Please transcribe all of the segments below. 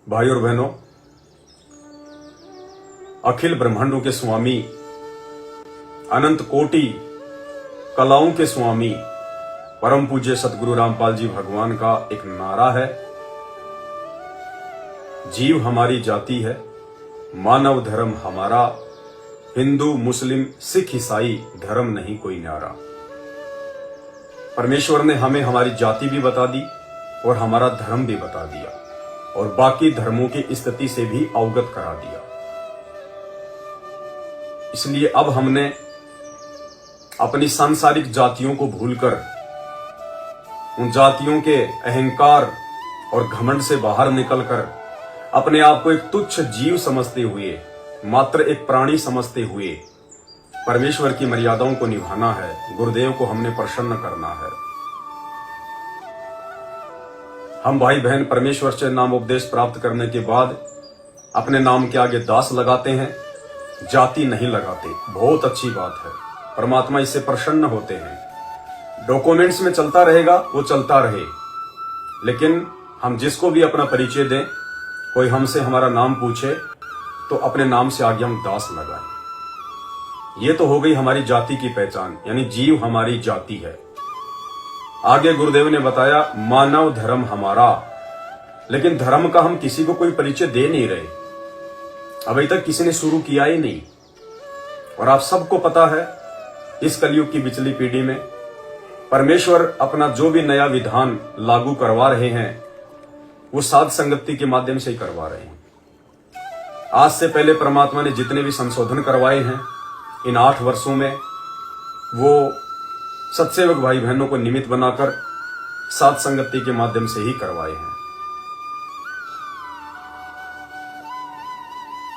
भाई और बहनों, अखिल ब्रह्मांडों के स्वामी, अनंत कोटि कलाओं के स्वामी परम पूज्य सतगुरु रामपाल जी भगवान का एक नारा है, जीव हमारी जाति है, मानव धर्म हमारा, हिंदू मुस्लिम सिख ईसाई धर्म नहीं कोई न्यारा। परमेश्वर ने हमें हमारी जाति भी बता दी और हमारा धर्म भी बता दिया और बाकी धर्मों की स्थिति से भी अवगत करा दिया। इसलिए अब हमने अपनी सांसारिक जातियों को भूलकर उन जातियों के अहंकार और घमंड से बाहर निकलकर अपने आप को एक तुच्छ जीव समझते हुए, मात्र एक प्राणी समझते हुए परमेश्वर की मर्यादाओं को निभाना है। गुरुदेव को हमने प्रसन्न करना है। हम भाई बहन परमेश्वर से नाम उपदेश प्राप्त करने के बाद अपने नाम के आगे दास लगाते हैं, जाति नहीं लगाते। बहुत अच्छी बात है, परमात्मा इससे प्रसन्न होते हैं। डॉक्यूमेंट्स में चलता रहेगा वो चलता रहे, लेकिन हम जिसको भी अपना परिचय दें, कोई हमसे हमारा नाम पूछे तो अपने नाम से आगे हम दास लगाएं। ये तो हो गई हमारी जाति की पहचान, यानी जीव हमारी जाति है। आगे गुरुदेव ने बताया मानव धर्म हमारा, लेकिन धर्म का हम किसी को कोई परिचय दे नहीं रहे। अभी तक किसी ने शुरू किया ही नहीं। और आप सबको पता है, इस कलयुग की बिचली पीढ़ी में परमेश्वर अपना जो भी नया विधान लागू करवा रहे हैं वो साध संगति के माध्यम से ही करवा रहे हैं। आज से पहले परमात्मा ने जितने भी संशोधन करवाए हैं इन 8 वर्षों में, वो सत्सेवक भाई बहनों को निमित्त बनाकर साध संगति के माध्यम से ही करवाए हैं।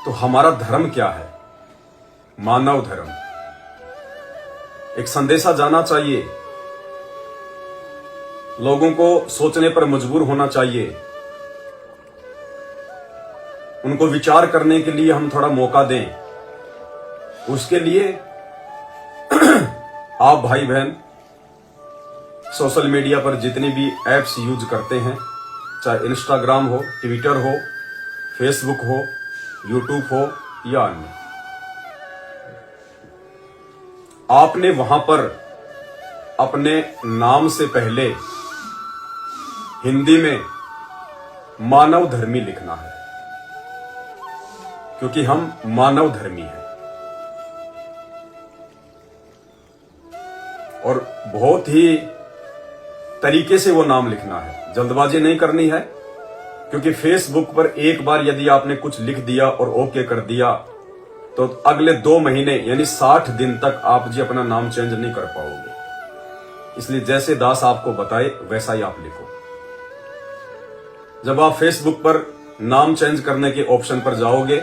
तो हमारा धर्म क्या है? मानव धर्म। एक संदेशा जाना चाहिए, लोगों को सोचने पर मजबूर होना चाहिए, उनको विचार करने के लिए हम थोड़ा मौका दें। उसके लिए आप भाई बहन सोशल मीडिया पर जितनी भी एप्स यूज करते हैं, चाहे इंस्टाग्राम हो, ट्विटर हो, फेसबुक हो, यूट्यूब हो या अन्य, आपने वहां पर अपने नाम से पहले हिंदी में मानव धर्मी लिखना है, क्योंकि हम मानव धर्मी हैं। और बहुत ही तरीके से वो नाम लिखना है, जल्दबाजी नहीं करनी है। क्योंकि फेसबुक पर एक बार यदि आपने कुछ लिख दिया और ओके कर दिया तो अगले 2 महीने यानी 60 दिन तक आप जी अपना नाम चेंज नहीं कर पाओगे। इसलिए जैसे दास आपको बताए वैसा ही आप लिखो। जब आप फेसबुक पर नाम चेंज करने के ऑप्शन पर जाओगे,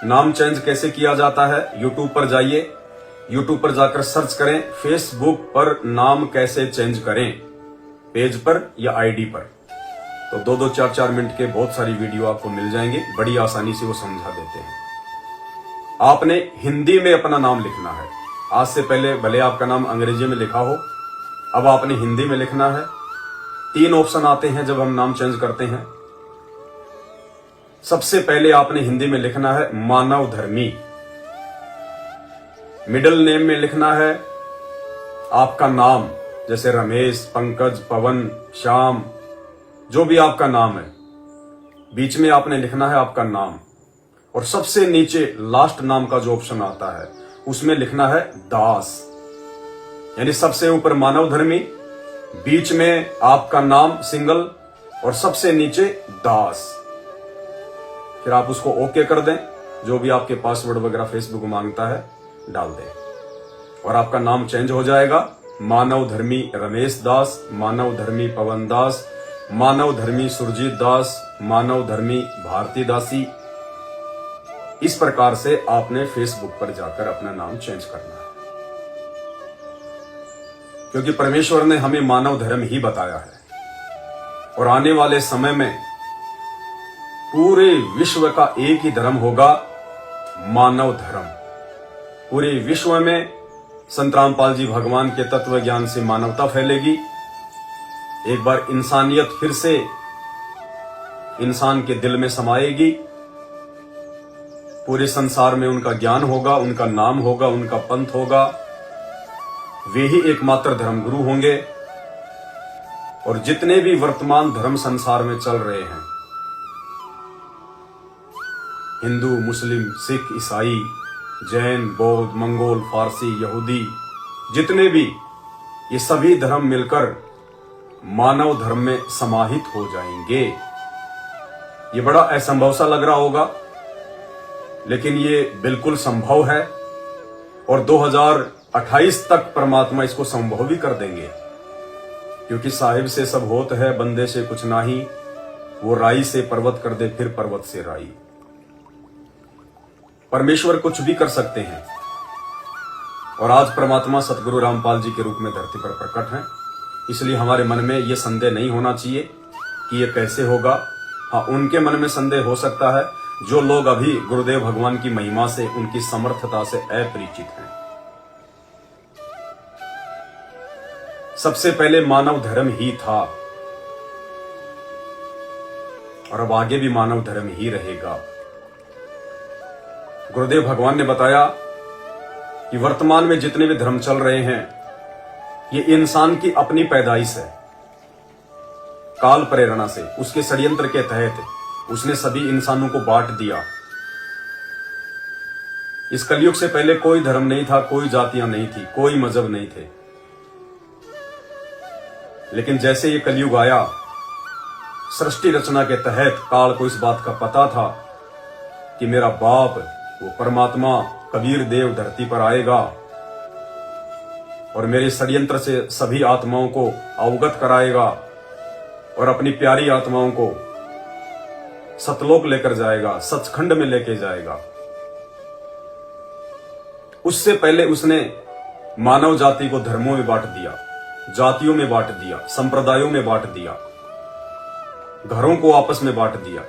नाम चेंज कैसे किया जाता है, यूट्यूब पर जाइए, यूट्यूब पर जाकर सर्च करें फेसबुक पर नाम कैसे चेंज करें, पेज पर या आईडी पर। तो 2-2, 4-4 मिनट के बहुत सारी वीडियो आपको मिल जाएंगे, बड़ी आसानी से वो समझा देते हैं। आपने हिंदी में अपना नाम लिखना है। आज से पहले भले आपका नाम अंग्रेजी में लिखा हो, अब आपने हिंदी में लिखना है। 3 ऑप्शन आते हैं जब हम नाम चेंज करते हैं। सबसे पहले आपने हिंदी में लिखना है मानव धर्मी। मिडिल नेम में लिखना है आपका नाम, जैसे रमेश, पंकज, पवन, श्याम, जो भी आपका नाम है। बीच में आपने लिखना है आपका नाम, और सबसे नीचे लास्ट नाम का जो ऑप्शन आता है उसमें लिखना है दास। यानी सबसे ऊपर मानव धर्मी, बीच में आपका नाम सिंगल और सबसे नीचे दास। फिर आप उसको ओके कर दें, जो भी आपके पासवर्ड वगैरह फेसबुक मांगता है डाल दें और आपका नाम चेंज हो जाएगा। मानव धर्मी रमेश दास, मानव धर्मी पवन दास, मानव धर्मी सुरजीत दास, मानव धर्मी भारती दासी। इस प्रकार से आपने फेसबुक पर जाकर अपना नाम चेंज करना है, क्योंकि परमेश्वर ने हमें मानव धर्म ही बताया है। और आने वाले समय में पूरे विश्व का एक ही धर्म होगा, मानव धर्म। पूरे विश्व में संत रामपाल जी भगवान के तत्व ज्ञान से मानवता फैलेगी। एक बार इंसानियत फिर से इंसान के दिल में समाएगी, पूरे संसार में उनका ज्ञान होगा, उनका नाम होगा, उनका पंथ होगा, वे ही एकमात्र धर्मगुरु होंगे। और जितने भी वर्तमान धर्म संसार में चल रहे हैं, हिंदू, मुस्लिम, सिख, ईसाई, जैन, बौद्ध, मंगोल, फारसी, यहूदी, जितने भी, ये सभी धर्म मिलकर मानव धर्म में समाहित हो जाएंगे। ये बड़ा असंभव सा लग रहा होगा, लेकिन ये बिल्कुल संभव है और 2028 तक परमात्मा इसको संभव भी कर देंगे, क्योंकि साहिब से सब होत है, बंदे से कुछ नाही, वो राई से पर्वत कर दे, फिर पर्वत से राई। परमेश्वर कुछ भी कर सकते हैं और आज परमात्मा सतगुरु रामपाल जी के रूप में धरती पर प्रकट हैं। इसलिए हमारे मन में यह संदेह नहीं होना चाहिए कि यह कैसे होगा। हाँ, उनके मन में संदेह हो सकता है जो लोग अभी गुरुदेव भगवान की महिमा से, उनकी समर्थता से अपरिचित हैं। सबसे पहले मानव धर्म ही था और अब आगे भी मानव धर्म ही रहेगा। गुरुदेव भगवान ने बताया कि वर्तमान में जितने भी धर्म चल रहे हैं, ये इंसान की अपनी पैदाइश है। काल प्रेरणा से, उसके षड्यंत्र के तहत उसने सभी इंसानों को बांट दिया। इस कलयुग से पहले कोई धर्म नहीं था, कोई जातियां नहीं थी, कोई मजहब नहीं थे। लेकिन जैसे ये कलयुग आया, सृष्टि रचना के तहत काल को इस बात का पता था कि मेरा बाप, वो परमात्मा कबीर देव धरती पर आएगा और मेरे षड्यंत्र से सभी आत्माओं को अवगत कराएगा और अपनी प्यारी आत्माओं को सतलोक लेकर जाएगा, सचखंड में लेके जाएगा। उससे पहले उसने मानव जाति को धर्मों में बांट दिया, जातियों में बांट दिया, संप्रदायों में बांट दिया, घरों को आपस में बांट दिया।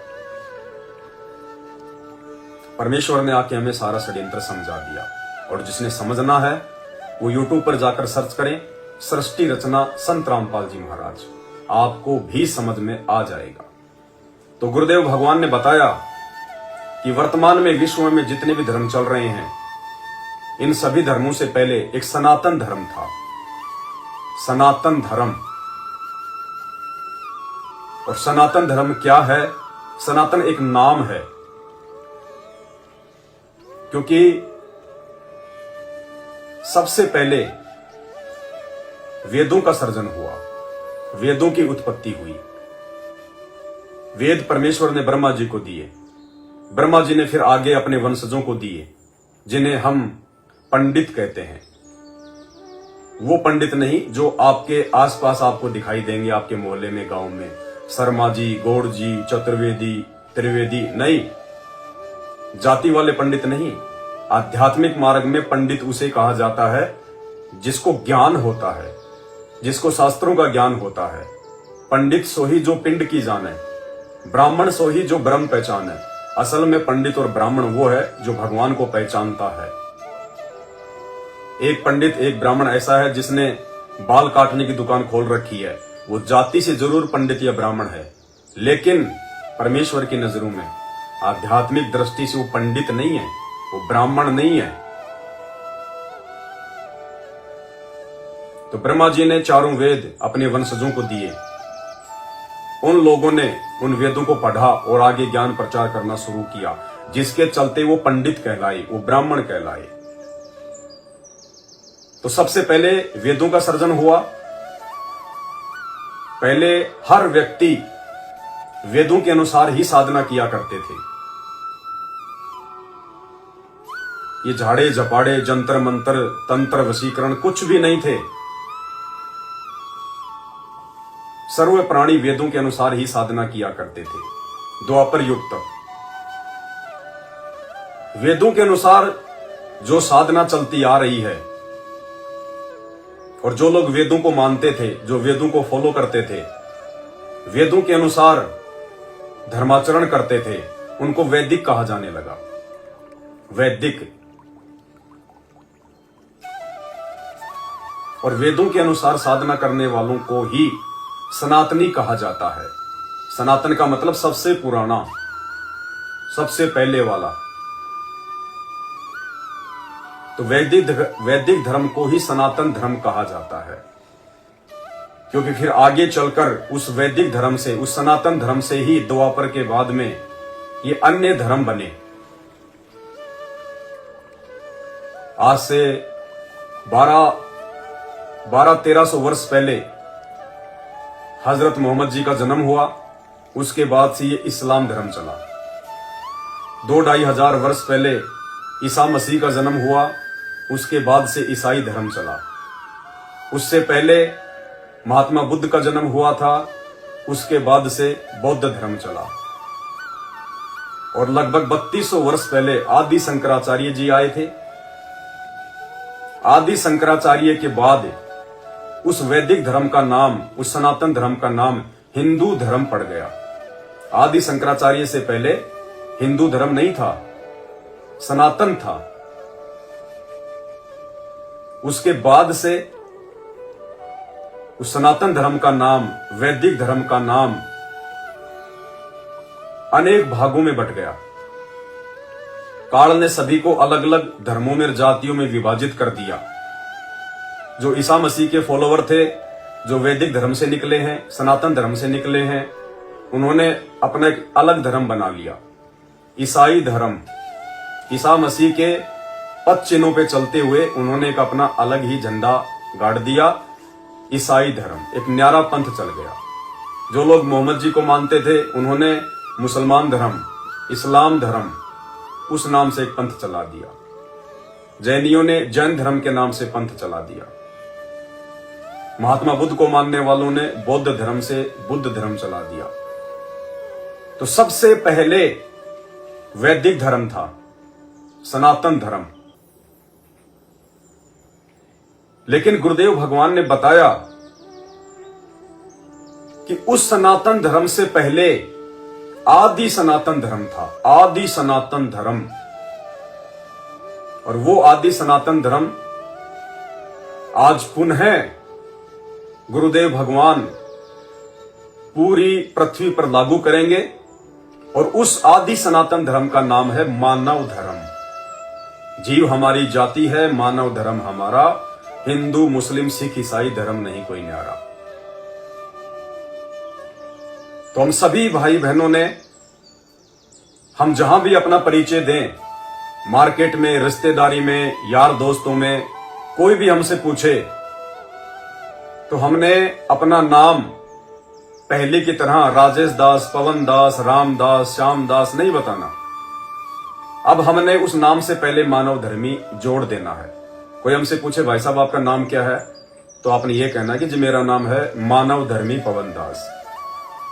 परमेश्वर ने आके हमें सारा षड्यंत्र समझा दिया और जिसने समझना है वो YouTube पर जाकर सर्च करें, सृष्टि रचना संत रामपाल जी महाराज, आपको भी समझ में आ जाएगा। तो गुरुदेव भगवान ने बताया कि वर्तमान में विश्व में जितने भी धर्म चल रहे हैं, इन सभी धर्मों से पहले एक सनातन धर्म था। सनातन धर्म। और सनातन धर्म क्या है? सनातन एक नाम है, क्योंकि सबसे पहले वेदों का सर्जन हुआ, वेदों की उत्पत्ति हुई। वेद परमेश्वर ने ब्रह्मा जी को दिए, ब्रह्मा जी ने फिर आगे अपने वंशजों को दिए, जिन्हें हम पंडित कहते हैं। वो पंडित नहीं जो आपके आसपास आपको दिखाई देंगे, आपके मोहल्ले में, गांव में, शर्मा जी, गौड़ जी, चतुर्वेदी, त्रिवेदी, नहीं, जाति वाले पंडित नहीं। आध्यात्मिक मार्ग में पंडित उसे कहा जाता है जिसको ज्ञान होता है, जिसको शास्त्रों का ज्ञान होता है। पंडित सो ही जो पिंड की जाने, ब्राह्मण सो ही जो ब्रह्म पहचाने। असल में पंडित और ब्राह्मण वो है जो भगवान को पहचानता है। एक पंडित, एक ब्राह्मण ऐसा है जिसने बाल काटने की दुकान खोल रखी है, वो जाति से जरूर पंडित या ब्राह्मण है, लेकिन परमेश्वर की नजरों में, आध्यात्मिक दृष्टि से वो पंडित नहीं है, वो ब्राह्मण नहीं है। तो ब्रह्मा जी ने चारों वेद अपने वंशजों को दिए। उन लोगों ने उन वेदों को पढ़ा और आगे ज्ञान प्रचार करना शुरू किया, जिसके चलते वो पंडित कहलाए, वो ब्राह्मण कहलाए। तो सबसे पहले वेदों का सर्जन हुआ। पहले हर व्यक्ति वेदों के अनुसार ही साधना किया करते थे। ये झाड़े झपाड़े, जंतर मंत्र, तंत्र, वशीकरण कुछ भी नहीं थे। सर्व प्राणी वेदों के अनुसार ही साधना किया करते थे, द्वापर युग तक। वेदों के अनुसार जो साधना चलती आ रही है और जो लोग वेदों को मानते थे, जो वेदों को फॉलो करते थे, वेदों के अनुसार धर्माचरण करते थे, उनको वैदिक कहा जाने लगा। वैदिक। और वेदों के अनुसार साधना करने वालों को ही सनातनी कहा जाता है। सनातन का मतलब सबसे पुराना, सबसे पहले वाला। तो वैदिक धर्म को ही सनातन धर्म कहा जाता है, क्योंकि फिर आगे चलकर उस वैदिक धर्म से, उस सनातन धर्म से ही द्वापर के बाद में ये अन्य धर्म बने। आज से 1200-1300 वर्ष पहले हजरत मोहम्मद जी का जन्म हुआ, उसके बाद से ये इस्लाम धर्म चला। 2-2.5 हजार वर्ष पहले ईसा मसीह का जन्म हुआ, उसके बाद से ईसाई धर्म चला। उससे पहले महात्मा बुद्ध का जन्म हुआ था, उसके बाद से बौद्ध धर्म चला। और लगभग 3200 वर्ष पहले आदि शंकराचार्य जी आए थे। आदि शंकराचार्य के बाद उस वैदिक धर्म का नाम, उस सनातन धर्म का नाम हिंदू धर्म पड़ गया। आदि शंकराचार्य से पहले हिंदू धर्म नहीं था, सनातन था। उसके बाद से उस सनातन धर्म का नाम, वैदिक धर्म का नाम अनेक भागों में बट गया। काल ने सभी को अलग अलग धर्मों में, जातियों में विभाजित कर दिया। जो ईसा मसीह के फॉलोवर थे, जो वैदिक धर्म से निकले हैं, सनातन धर्म से निकले हैं, उन्होंने अपना एक अलग धर्म बना लिया, ईसाई धर्म। ईसा मसीह के पद चिन्हों पे चलते हुए उन्होंने एक अपना अलग ही झंडा गाड़ दिया, ईसाई धर्म। एक न्यारा पंथ चल गया। जो लोग मोहम्मद जी को मानते थे, उन्होंने मुसलमान धर्म, इस्लाम धर्म, उस नाम से एक पंथ चला दिया। जैनियों ने जैन धर्म के नाम से पंथ चला दिया। महात्मा बुद्ध को मानने वालों ने बौद्ध धर्म से बुद्ध धर्म चला दिया। तो सबसे पहले वैदिक धर्म था, सनातन धर्म। लेकिन गुरुदेव भगवान ने बताया कि उस सनातन धर्म से पहले आदि सनातन धर्म था, आदि सनातन धर्म। और वो आदि सनातन धर्म आज पुनः गुरुदेव भगवान पूरी पृथ्वी पर लागू करेंगे। और उस आदि सनातन धर्म का नाम है मानव धर्म। जीव हमारी जाति है, मानव धर्म हमारा, हिंदू मुस्लिम सिख ईसाई धर्म नहीं कोई न्यारा। तो हम सभी भाई बहनों ने, हम जहां भी अपना परिचय दें, मार्केट में, रिश्तेदारी में, यार दोस्तों में, कोई भी हमसे पूछे तो हमने अपना नाम पहले की तरह राजेश दास, पवन दास, रामदास, श्यामदास नहीं बताना। अब हमने उस नाम से पहले मानव धर्मी जोड़ देना है। कोई हमसे पूछे भाई साहब आपका नाम क्या है, तो आपने ये कहना कि जी मेरा नाम है मानव धर्मी पवन दास,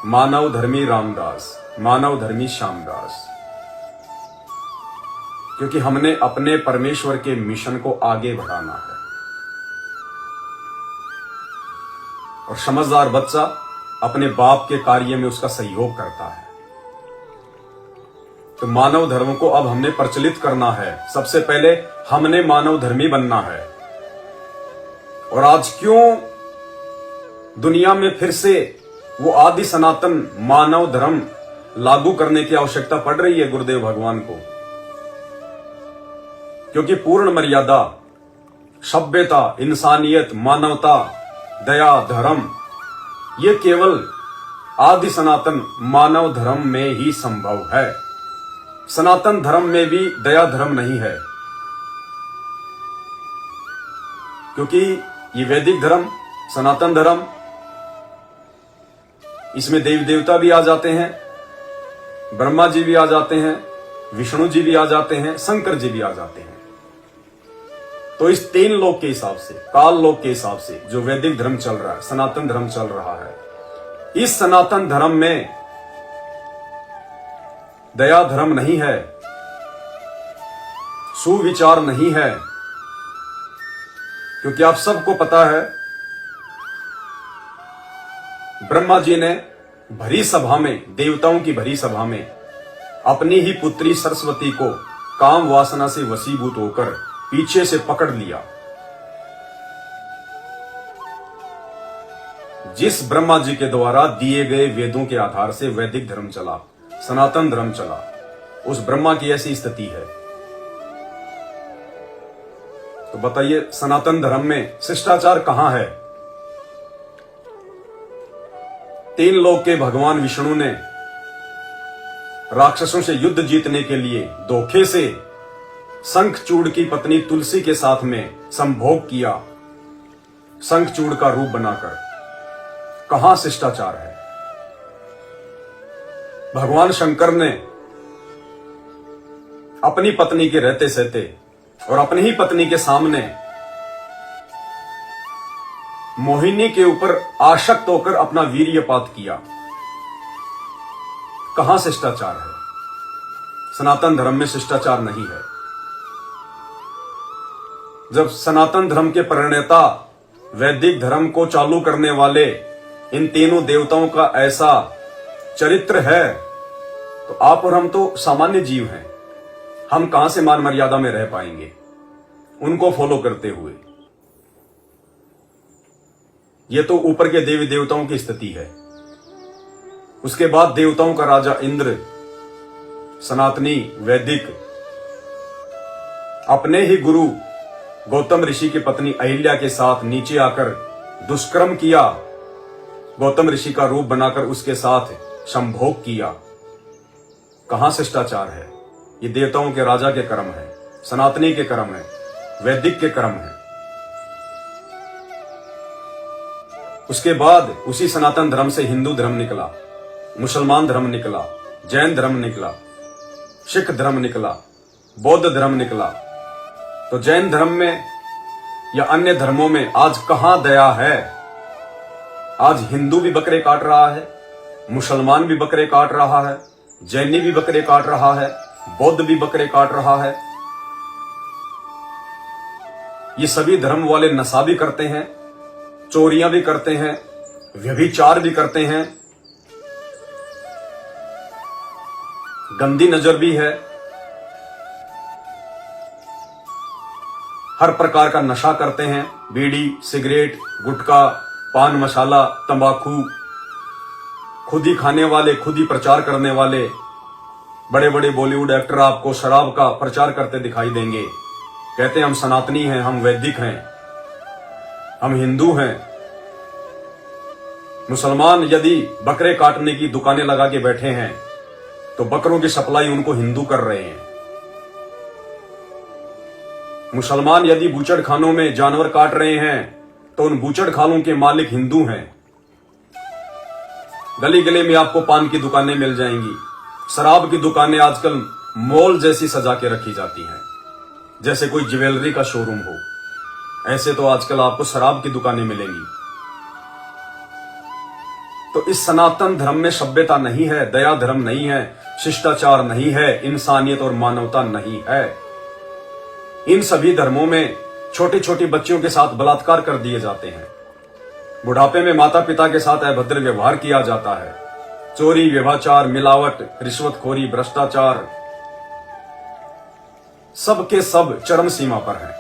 मानव धर्मी रामदास, मानव धर्मी श्यामदास। क्योंकि हमने अपने परमेश्वर के मिशन को आगे बढ़ाना है। और समझदार बच्चा अपने बाप के कार्य में उसका सहयोग करता है। तो मानव धर्म को अब हमने प्रचलित करना है। सबसे पहले हमने मानव धर्मी बनना है। और आज क्यों दुनिया में फिर से वो आदि सनातन मानव धर्म लागू करने की आवश्यकता पड़ रही है गुरुदेव भगवान को? क्योंकि पूर्ण मर्यादा, सभ्यता, इंसानियत, मानवता, दया, धर्म, ये केवल आदि सनातन मानव धर्म में ही संभव है। सनातन धर्म में भी दया धर्म नहीं है। क्योंकि ये वैदिक धर्म, सनातन धर्म, इसमें देवी देवता भी आ जाते हैं, ब्रह्मा जी भी आ जाते हैं, विष्णु जी भी आ जाते हैं, शंकर जी भी आ जाते हैं। तो इस 3 लोक के हिसाब से, काल लोक के हिसाब से जो वैदिक धर्म चल रहा है, सनातन धर्म चल रहा है, इस सनातन धर्म में दया धर्म नहीं है, सुविचार नहीं है। क्योंकि आप सबको पता है, ब्रह्मा जी ने भरी सभा में, देवताओं की भरी सभा में, अपनी ही पुत्री सरस्वती को काम वासना से वशीभूत होकर पीछे से पकड़ लिया। जिस ब्रह्मा जी के द्वारा दिए गए वेदों के आधार से वैदिक धर्म चला, सनातन धर्म चला, उस ब्रह्मा की ऐसी स्थिति है। तो बताइए सनातन धर्म में शिष्टाचार कहां है? 3 लोक के भगवान विष्णु ने राक्षसों से युद्ध जीतने के लिए धोखे से शंखचूड़ की पत्नी तुलसी के साथ में संभोग किया, शंखचूड़ का रूप बनाकर। कहां शिष्टाचार है? भगवान शंकर ने अपनी पत्नी के रहते सहते और अपनी ही पत्नी के सामने मोहिनी के ऊपर आसक्त होकर अपना वीर्यपात किया। कहां शिष्टाचार है? सनातन धर्म में शिष्टाचार नहीं है। जब सनातन धर्म के प्रणेता वैदिक धर्म को चालू करने वाले इन तीनों देवताओं का ऐसा चरित्र है, तो आप और हम तो सामान्य जीव हैं। हम कहां से मान मर्यादा में रह पाएंगे उनको फॉलो करते हुए? यह तो ऊपर के देवी देवताओं की स्थिति है। उसके बाद देवताओं का राजा इंद्र, सनातनी वैदिक, अपने ही गुरु गौतम ऋषि की पत्नी अहिल्या के साथ नीचे आकर दुष्कर्म किया, गौतम ऋषि का रूप बनाकर उसके साथ संभोग किया। कहां शिष्टाचार है? ये देवताओं के राजा के कर्म है, सनातनी के कर्म है, वैदिक के कर्म है। उसके बाद उसी सनातन धर्म से हिंदू धर्म निकला, मुसलमान धर्म निकला, जैन धर्म निकला, सिख धर्म निकला, बौद्ध धर्म निकला। तो जैन धर्म में या अन्य धर्मों में आज कहां दया है? आज हिंदू भी बकरे काट रहा है, मुसलमान भी बकरे काट रहा है, जैनी भी बकरे काट रहा है, बौद्ध भी बकरे काट रहा है। ये सभी धर्म वाले नशा भी करते हैं, चोरियां भी करते हैं, व्यभिचार भी करते हैं, गंदी नजर भी है, हर प्रकार का नशा करते हैं, बीड़ी, सिगरेट, गुटखा, पान मसाला, तंबाकू, खुद ही खाने वाले, खुद ही प्रचार करने वाले बड़े बड़े बॉलीवुड एक्टर आपको शराब का प्रचार करते दिखाई देंगे। कहते हैं हम सनातनी हैं, हम वैदिक हैं, हम हिंदू हैं। मुसलमान यदि बकरे काटने की दुकानें लगा के बैठे हैं तो बकरों की सप्लाई उनको हिंदू कर रहे हैं। मुसलमान यदि बूचड़ खानों में जानवर काट रहे हैं तो उन बूचड़ खानों के मालिक हिंदू हैं। गली गली में आपको पान की दुकानें मिल जाएंगी, शराब की दुकानें आजकल मॉल जैसी सजा के रखी जाती हैं, जैसे कोई ज्वेलरी का शोरूम हो। ऐसे तो आजकल आपको शराब की दुकानें मिलेंगी। तो इस सनातन धर्म में सभ्यता नहीं है, दया धर्म नहीं है, शिष्टाचार नहीं है, इंसानियत और मानवता नहीं है। इन सभी धर्मों में छोटी छोटी बच्चियों के साथ बलात्कार कर दिए जाते हैं, बुढ़ापे में माता पिता के साथ अभद्र व्यवहार किया जाता है, चोरी, व्यभिचार, मिलावट, रिश्वतखोरी, भ्रष्टाचार, सब के सब चरम सीमा पर हैं।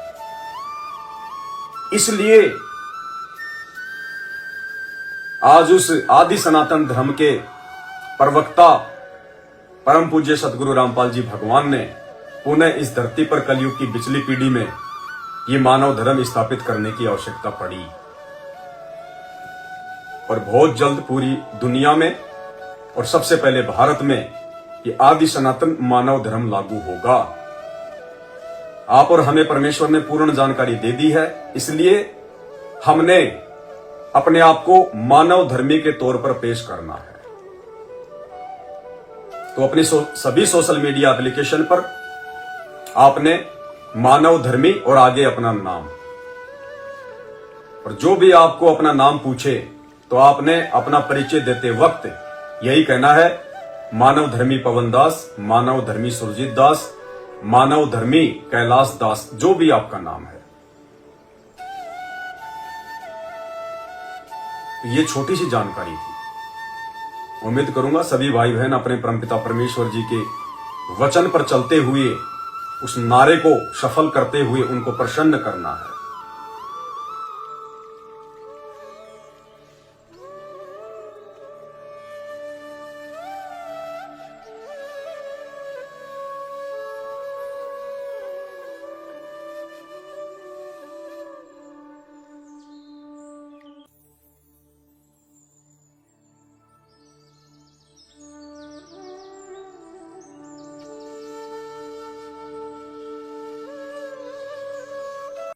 इसलिए आज उस आदि सनातन धर्म के प्रवक्ता परम पूज्य सतगुरु रामपाल जी भगवान ने पुनः इस धरती पर कलयुग की पिछली पीढ़ी में ये मानव धर्म स्थापित करने की आवश्यकता पड़ी। और बहुत जल्द पूरी दुनिया में और सबसे पहले भारत में ये आदि सनातन मानव धर्म लागू होगा। आप और हमें परमेश्वर ने पूर्ण जानकारी दे दी है, इसलिए हमने अपने आप को मानव धर्मी के तौर पर पेश करना है। तो अपनी सभी सोशल मीडिया एप्लीकेशन पर आपने मानव धर्मी और आगे अपना नाम, और जो भी आपको अपना नाम पूछे तो आपने अपना परिचय देते वक्त यही कहना है, मानव धर्मी पवन दास, मानव धर्मी सुरजीत दास, मानव धर्मी कैलाश दास, जो भी आपका नाम है। ये छोटी सी जानकारी थी। उम्मीद करूंगा सभी भाई बहन अपने परमपिता परमेश्वर जी के वचन पर चलते हुए उस नारे को सफल करते हुए उनको प्रसन्न करना है।